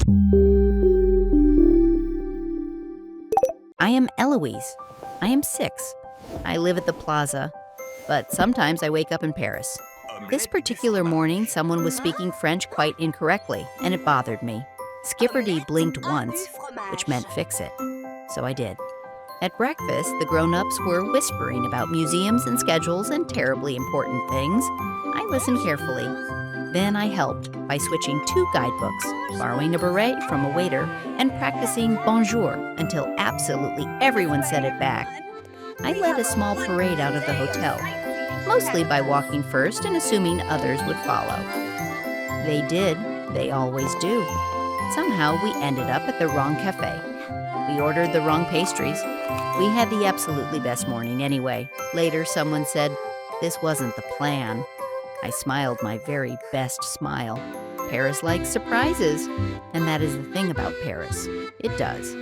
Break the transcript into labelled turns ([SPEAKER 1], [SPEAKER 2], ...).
[SPEAKER 1] I am Eloise. I am 6. I live at the plaza, but sometimes I wake up in Paris. This particular morning, someone was speaking French quite incorrectly, and it bothered me. Skipperdy blinked once, which meant fix it. So I did. At breakfast, the grown-ups were whispering about museums and schedules and terribly important things. I listened carefully. Then I helped by switching 2 guidebooks, borrowing a beret from a waiter, and practicing bonjour until absolutely everyone said it back. I led a small parade out of the hotel, mostly by walking first and assuming others would follow. They did. They always do. Somehow we ended up at the wrong cafe. We ordered the wrong pastries. We had the absolutely best morning anyway. Later, someone said, "This wasn't the plan." I smiled my very best smile. Paris likes surprises, and that is the thing about Paris. It does.